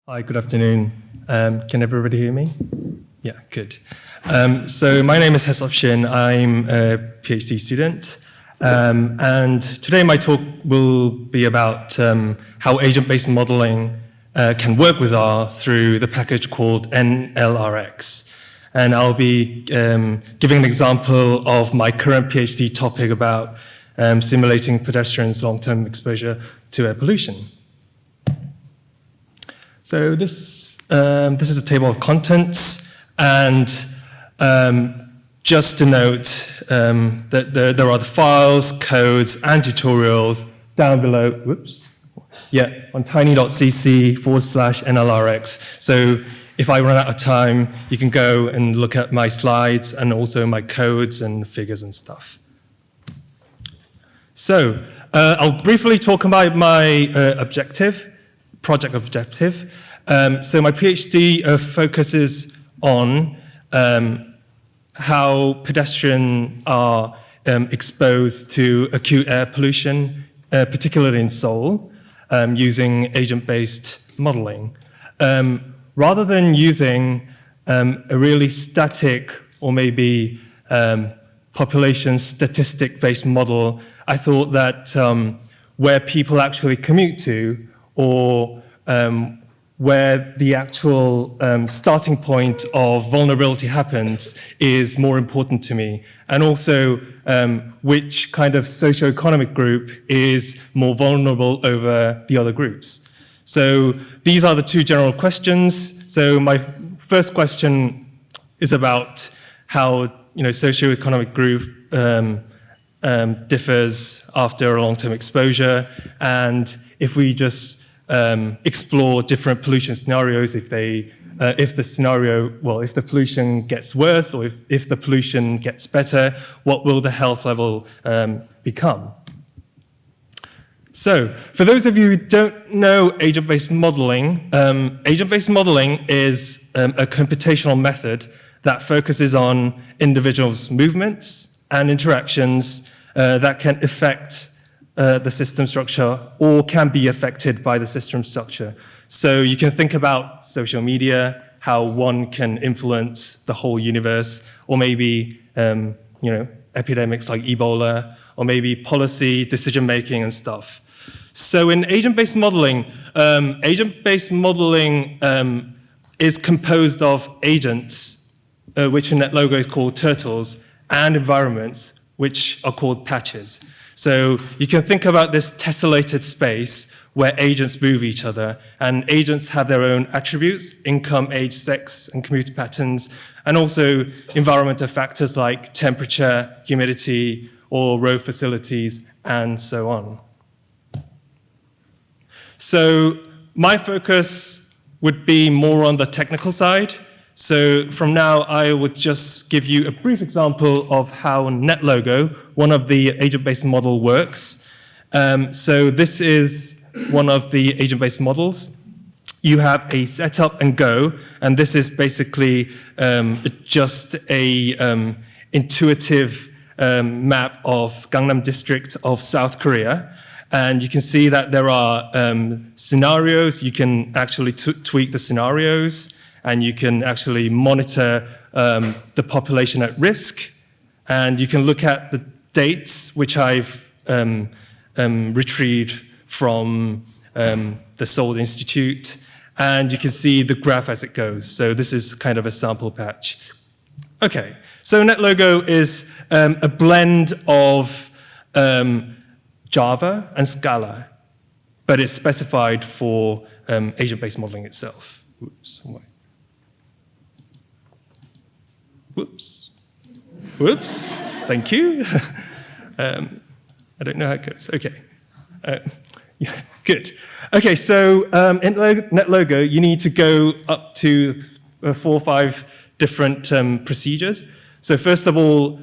Hi, good afternoon. Can everybody hear me? Yeah, good. So my name is Hyesop Shin. I'm a PhD student. And today my talk will be about how agent-based modeling can work with R through the package called nlrx. And I'll be giving an example of my current PhD topic about simulating pedestrians' long-term exposure to air pollution. So this is a table of contents, and just to note that there are the files, codes, and tutorials down below. Whoops. Yeah, on tiny.cc/nlrx. So if I run out of time, you can go and look at my slides and also my codes and figures and stuff. So I'll briefly talk about my project objective. So my PhD focuses on how pedestrians are exposed to acute air pollution, particularly in Seoul, using agent-based modeling. Rather than using a really static or maybe population statistic-based model, I thought that where people actually commute to, or where the actual starting point of vulnerability happens is more important to me. And also which kind of socioeconomic group is more vulnerable over the other groups. So these are the two general questions. So my first question is about how socioeconomic group differs after a long-term exposure, and if we just explore different pollution scenarios, if the pollution gets worse or if the pollution gets better, what will the health level become? So for those of you who don't know agent-based modeling is a computational method that focuses on individuals' movements and interactions that can affect the system structure or can be affected by the system structure. So you can think about social media, how one can influence the whole universe, or maybe epidemics like Ebola, or maybe policy, decision-making and stuff. So in agent-based modeling is composed of agents, which in NetLogo is called turtles, and environments, which are called patches. So you can think about this tessellated space where agents move each other, and agents have their own attributes: income, age, sex, and commuter patterns, and also environmental factors like temperature, humidity, or road facilities, and so on. So my focus would be more on the technical side. So from now, I would just give you a brief example of how NetLogo, one of the agent-based model, works. So this is one of the agent-based models. You have a setup and go, and this is basically just a intuitive map of Gangnam district of South Korea. And you can see that there are scenarios. You can actually tweak the scenarios, and you can actually monitor the population at risk. And you can look at the dates, which I've retrieved from the Seoul Institute. And you can see the graph as it goes. So this is kind of a sample patch. OK, so NetLogo is a blend of Java and Scala, but it's specified for agent-based modeling itself. Oops, Whoops, thank you. I don't know how it goes. OK, yeah, good. OK, so in NetLogo, you need to go up to 4 or 5 different procedures. So first of all,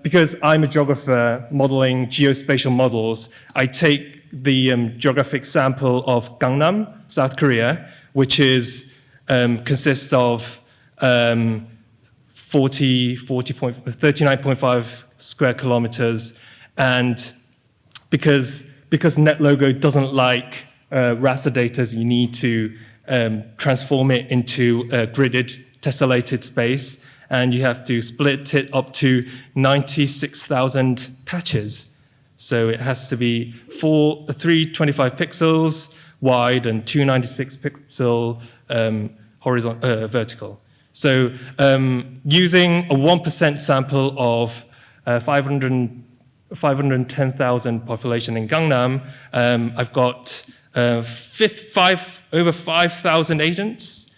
because I'm a geographer modeling geospatial models, I take the geographic sample of Gangnam, South Korea, which consists of 39.5 square kilometers. And because NetLogo doesn't like raster data, you need to transform it into a gridded, tessellated space, and you have to split it up to 96,000 patches. So it has to be 325 pixels wide and 296 pixel vertical. So using a 1% sample of 510,000 population in Gangnam, I've got over 5,000 agents,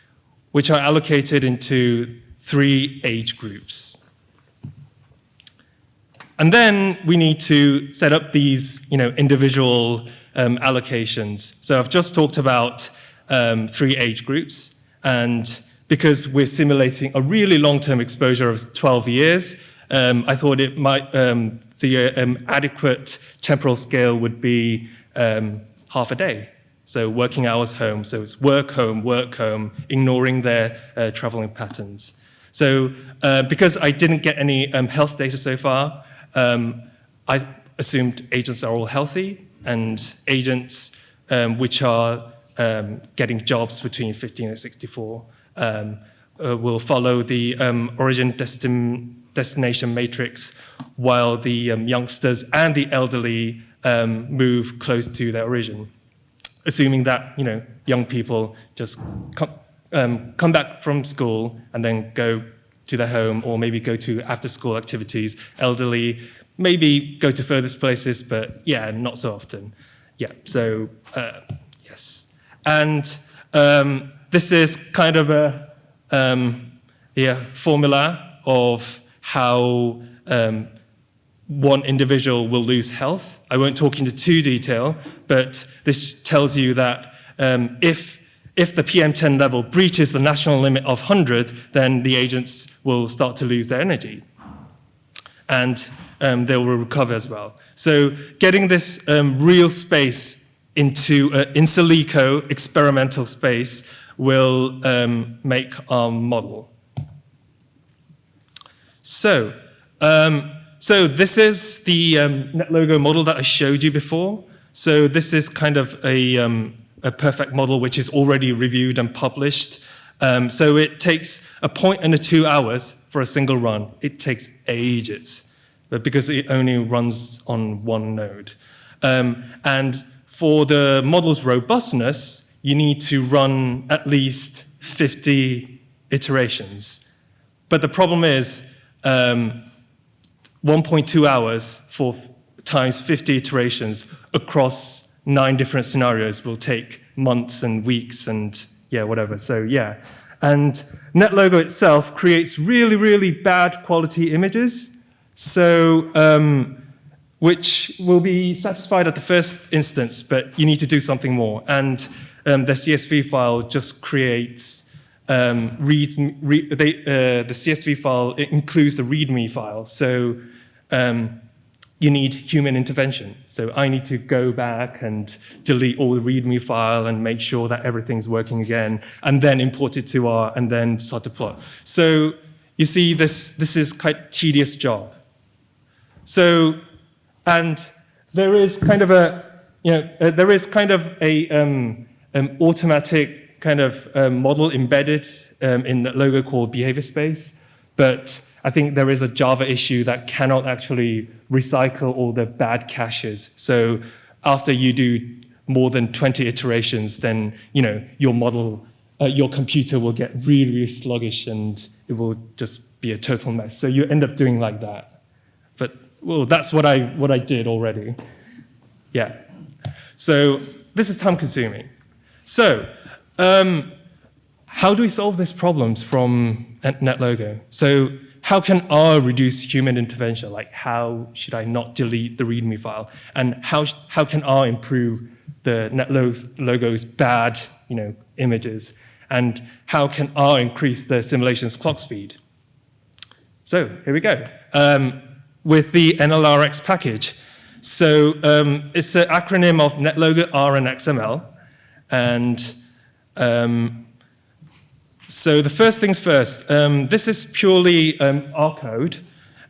which are allocated into 3 age groups. And then we need to set up these individual allocations. So I've just talked about 3 age groups, and because we're simulating a really long-term exposure of 12 years, I thought it might the adequate temporal scale would be half a day. So working hours home. So it's work, home, ignoring their traveling patterns. So because I didn't get any health data so far, I assumed agents are all healthy, and agents which are getting jobs between 15 and 64 will follow the origin-destination matrix, while the youngsters and the elderly move close to their origin, assuming that young people just come back from school and then go to their home, or maybe go to after-school activities. Elderly maybe go to furthest places, but yeah, not so often. Yeah, so yes. And this is kind of a formula of how one individual will lose health. I won't talk into too detail, but this tells you that if the PM10 level breaches the national limit of 100, then the agents will start to lose their energy. And they will recover as well. So getting this real space into in silico experimental space will make our model. So this is the NetLogo model that I showed you before. So this is kind of a perfect model which is already reviewed and published. So it takes a 0.2 and 2 hours for a single run. It takes ages, but because it only runs on one node. And for the model's robustness, you need to run at least 50 iterations. But the problem is 1.2 hours for times 50 iterations across 9 different scenarios will take months and weeks and whatever. So yeah. And NetLogo itself creates really, really bad quality images, so which will be satisfied at the first instance, but you need to do something more. And the CSV file just creates the CSV file, it includes the README file. So you need human intervention. So I need to go back and delete all the README file and make sure that everything's working again, and then import it to R and then start to plot. So you see, this is quite a tedious job. So, and there is kind of automatic kind of model embedded in NetLogo called behavior space, but I think there is a Java issue that cannot actually recycle all the bad caches. So after you do more than 20 iterations, then your model, your computer will get really, really sluggish, and it will just be a total mess. So you end up doing like that. But well, that's what I did already. Yeah. So this is time consuming. So how do we solve these problems from NetLogo? So how can R reduce human intervention? Like, how should I not delete the README file? And how can R improve the NetLogo's bad images? And how can R increase the simulation's clock speed? So here we go. With the nlrx package. So it's an acronym of NetLogo, R, and XML. And so the first things first, this is purely R code.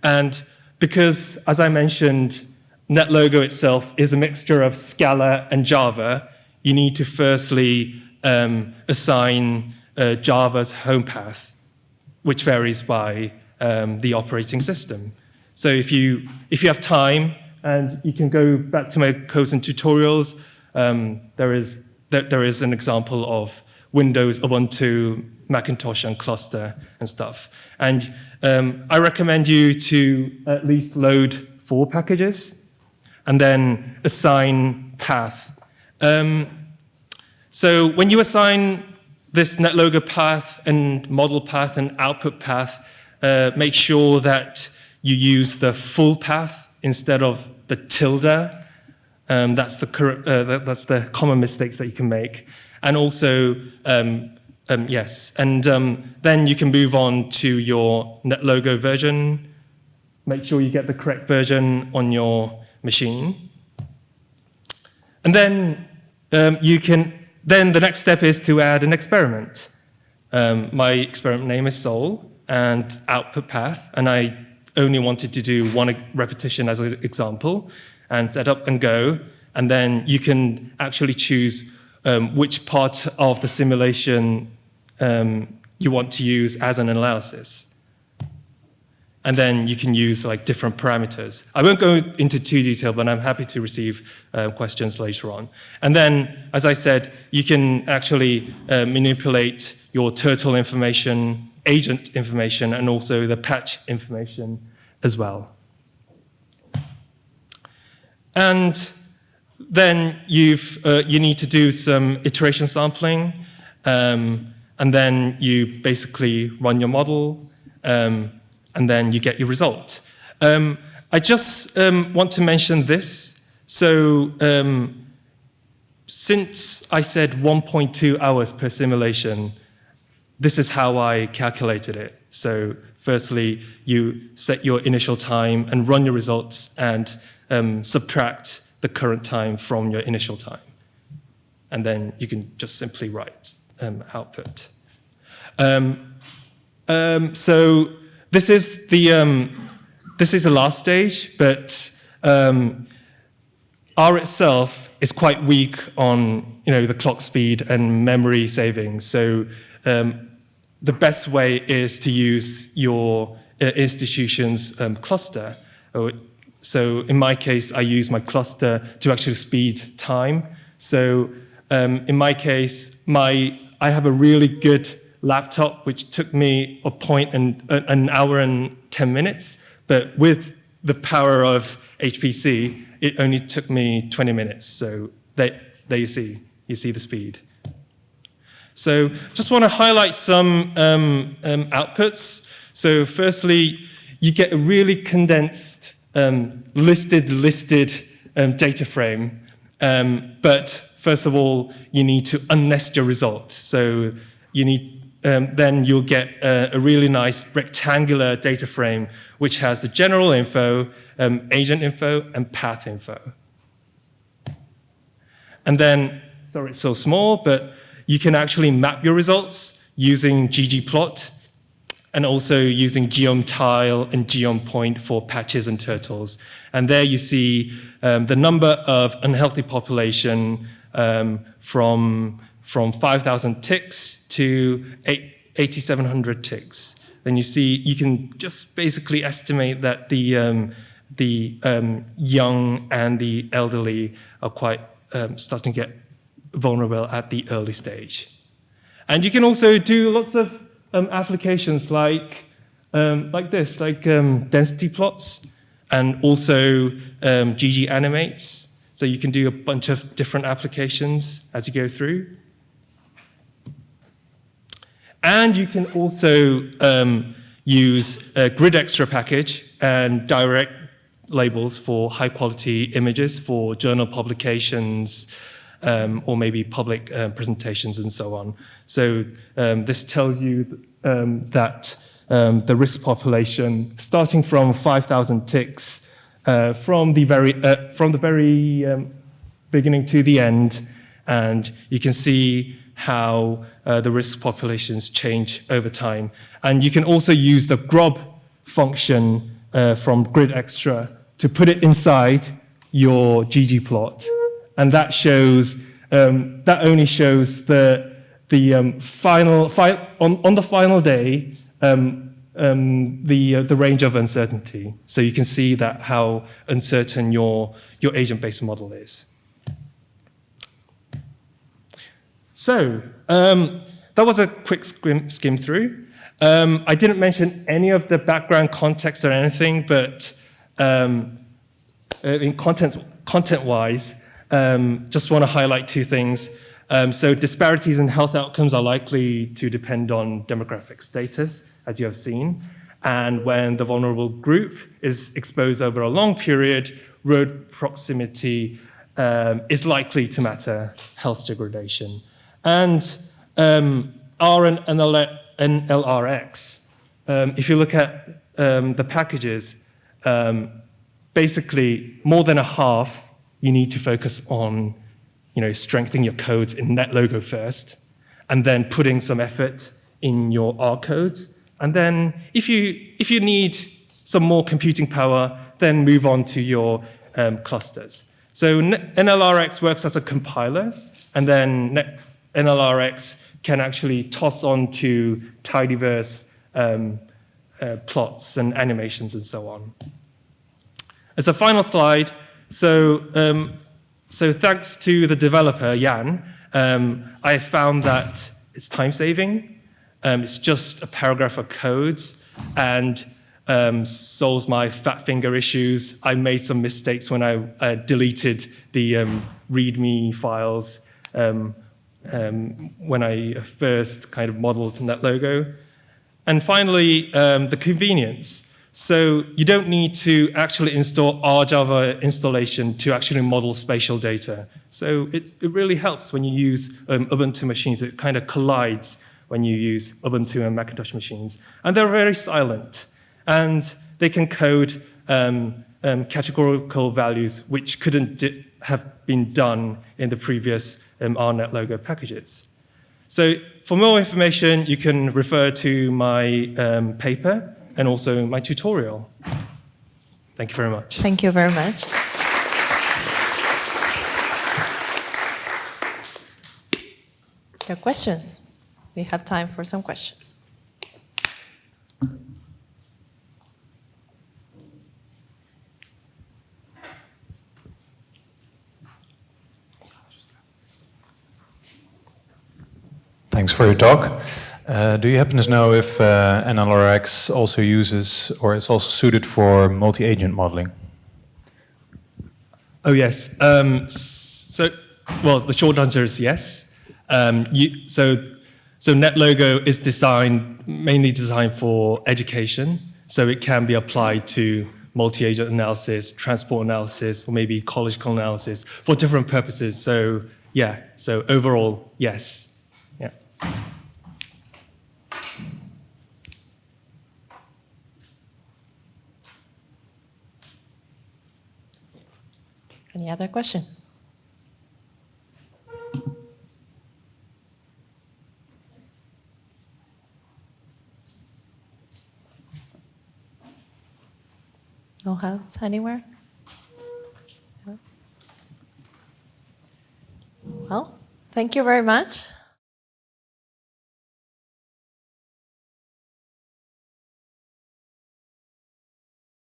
And because, as I mentioned, NetLogo itself is a mixture of Scala and Java, you need to firstly assign Java's home path, which varies by the operating system. So if you have time, and you can go back to my codes and tutorials, there is an example of Windows, Ubuntu, Macintosh, and cluster and stuff. And I recommend you to at least load 4 packages and then assign path. So when you assign this netlogo path and model path and output path, make sure that you use the full path instead of the tilde. That's the common mistakes that you can make. And also, yes, and then you can move on to your netlogo version. Make sure you get the correct version on your machine. And then then the next step is to add an experiment. My experiment name is Soul and output path, and I only wanted to do 1 repetition as an example, and set up and go, and then you can actually choose which part of the simulation you want to use as an analysis. And then you can use like different parameters. I won't go into too detail, but I'm happy to receive questions later on. And then, as I said, you can actually manipulate your turtle information, agent information, and also the patch information as well. And then you need to do some iteration sampling, and then you basically run your model, and then you get your result. I just want to mention this. So since I said 1.2 hours per simulation, this is how I calculated it. So firstly, you set your initial time and run your results and subtract the current time from your initial time. And then you can just simply write output. So this is the last stage, but R itself is quite weak on the clock speed and memory saving. So the best way is to use your institution's cluster. So in my case, I use my cluster to actually speed time. So in my case, I have a really good laptop, which took me an hour and 10 minutes. But with the power of HPC, it only took me 20 minutes. So there you see the speed. So just want to highlight some outputs. So firstly, you get a really condensed listed data frame. But first of all, you need to unnest your result. So you need then you'll get a really nice rectangular data frame, which has the general info, agent info, and path info. And then, sorry, it's so small, but you can actually map your results using ggplot and also using geom_tile and geom_point for patches and turtles. And there you see the number of unhealthy population from 5,000 ticks to 8,700 ticks. Then you can just basically estimate that the young and the elderly are quite starting to get vulnerable at the early stage. And you can also do lots of applications like this, like density plots, and also GG animates. So you can do a bunch of different applications as you go through. And you can also use a grid extra package and direct labels for high quality images for journal publications or maybe public presentations and so on. So this tells you that the risk population, starting from 5,000 ticks, from the very beginning to the end, and you can see how the risk populations change over time. And you can also use the grob function from grid extra to put it inside your ggplot. And that shows, that only shows the on the final day, the range of uncertainty. So you can see that how uncertain your agent-based model is. So that was a quick skim through. I didn't mention any of the background context or anything, but in content-wise, just want to highlight two things. So disparities in health outcomes are likely to depend on demographic status, as you have seen. And when the vulnerable group is exposed over a long period, road proximity is likely to matter health degradation. And R and nlrx, if you look at the packages, basically more than a half, you need to focus on strengthening your codes in NetLogo first, and then putting some effort in your R codes. And then if you need some more computing power, then move on to your clusters. So nlrx works as a compiler, and then nlrx can actually toss on to tidyverse plots and animations and so on. As a final slide, so thanks to the developer, Jan, I found that it's time-saving. It's just a paragraph of codes and solves my fat finger issues. I made some mistakes when I deleted the README files when I first kind of modeled NetLogo. And finally, the convenience. So you don't need to actually install RJava installation to actually model spatial data. So it really helps when you use Ubuntu machines. It kind of collides when you use Ubuntu and Macintosh machines. And they're very silent. And they can code categorical values, which couldn't have been done in the previous RNetLogo packages. So for more information, you can refer to my paper and also my tutorial. Thank you very much. Thank you very much. Your questions? We have time for some questions. Thanks for your talk. Do you happen to know if nlrx also uses or is also suited for multi-agent modeling? Oh, yes. Well, the short answer is yes. So NetLogo is mainly designed for education, so it can be applied to multi-agent analysis, transport analysis, or maybe ecological analysis for different purposes. So yeah, so overall, yes. Yeah. Any other question? No hands anywhere? No? Well, thank you very much.